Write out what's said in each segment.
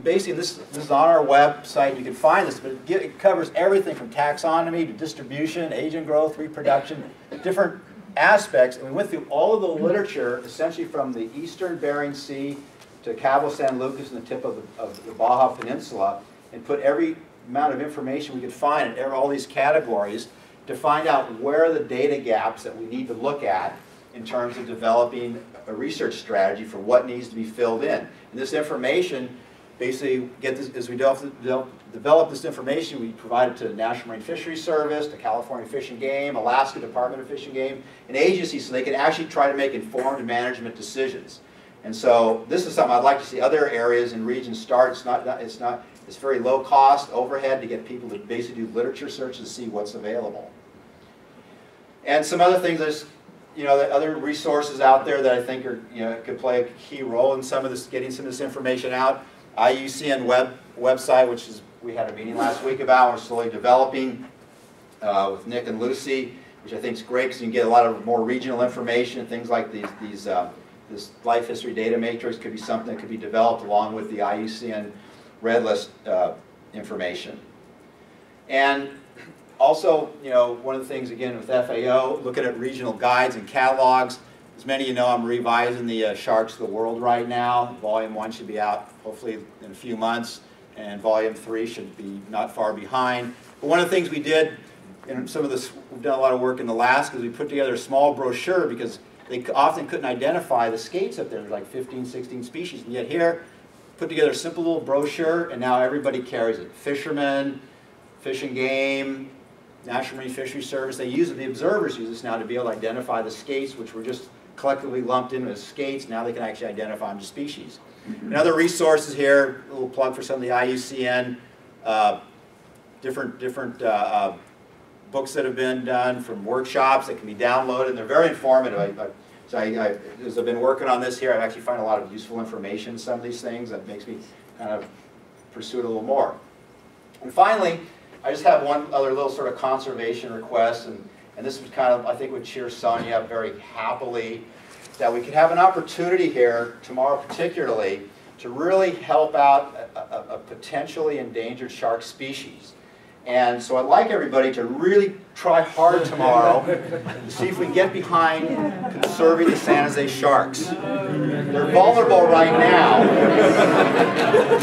Basically, this is on our website. You can find this, but it covers everything from taxonomy to distribution, agent growth, reproduction, different aspects. And we went through all of the literature, essentially from the eastern Bering Sea to Cabo San Lucas and the tip of the Baja Peninsula, and put every amount of information we could find in all these categories to find out where are the data gaps that we need to look at in terms of developing a research strategy for what needs to be filled in. And this information, basically, as we develop this information, we provide it to the National Marine Fisheries Service, the California Fish and Game, Alaska Department of Fish and Game, and agencies, so they can actually try to make informed management decisions. And so this is something I'd like to see other areas and regions start. It's very low cost overhead to get people to basically do literature searches to see what's available. And some other things, there's the other resources out there that I think are, could play a key role in some of this, getting some of this information out. IUCN website, which is, we had a meeting last week about, we're slowly developing with Nick and Lucy, which I think is great because you can get a lot of more regional information. Things like this life history data matrix could be something that could be developed along with the IUCN Red List information. And also, one of the things, again, with FAO, looking at regional guides and catalogs. As many of you know, I'm revising the Sharks of the World right now. Volume 1 should be out hopefully in a few months, and Volume 3 should be not far behind. But one of the things we did, and some of this, we've done a lot of work in Alaska, is we put together a small brochure because they often couldn't identify the skates up there. There's like 15, 16 species, and yet here, put together a simple little brochure, and now everybody carries it. Fishermen, Fish and Game, National Marine Fisheries Service, they use it, the observers use this now to be able to identify the skates, which were just collectively lumped in as skates. Now they can actually identify them as species. And other resources here, a little plug for some of the IUCN, different books that have been done from workshops that can be downloaded, and they're very informative. As I've been working on this here, I actually find a lot of useful information in some of these things that makes me kind of pursue it a little more. And finally, I just have one other little sort of conservation request, and this was kind of, I think, would cheer Sonia up very happily, that we could have an opportunity here, tomorrow particularly, to really help out a potentially endangered shark species. And so I'd like everybody to really try hard tomorrow to see if we can get behind conserving the San Jose sharks. They're vulnerable right now,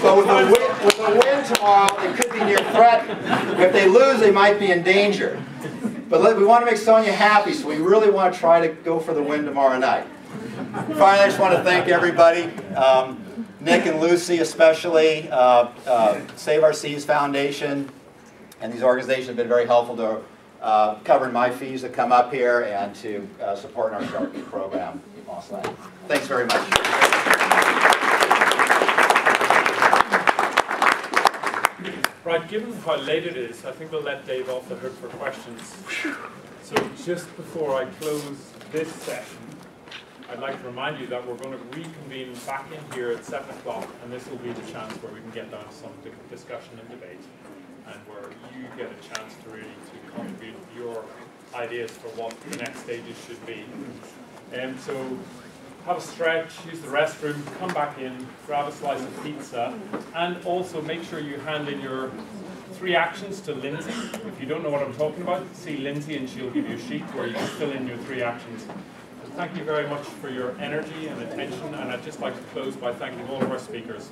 but with the wind tomorrow, they could be near threat. If they lose, they might be in danger. But we want to make Sonia happy, so we really want to try to go for the win tomorrow night. Finally, I just want to thank everybody, Nick and Lucy especially, Save Our Seas Foundation, and these organizations have been very helpful to covering my fees that come up here and to support our shark program. Thanks very much. Right, given how late it is, I think we'll let Dave off the hook for questions. So just before I close this session, I'd like to remind you that we're going to reconvene back in here at 7 o'clock, and this will be the chance where we can get down to some discussion and debate, and where you get a chance to really contribute your ideas for what the next stages should be. And so have a stretch, use the restroom, come back in, grab a slice of pizza, and also make sure you hand in your 3 actions to Lindsay. If you don't know what I'm talking about, see Lindsay and she'll give you a sheet where you can fill in your 3 actions. So thank you very much for your energy and attention, and I'd just like to close by thanking all of our speakers.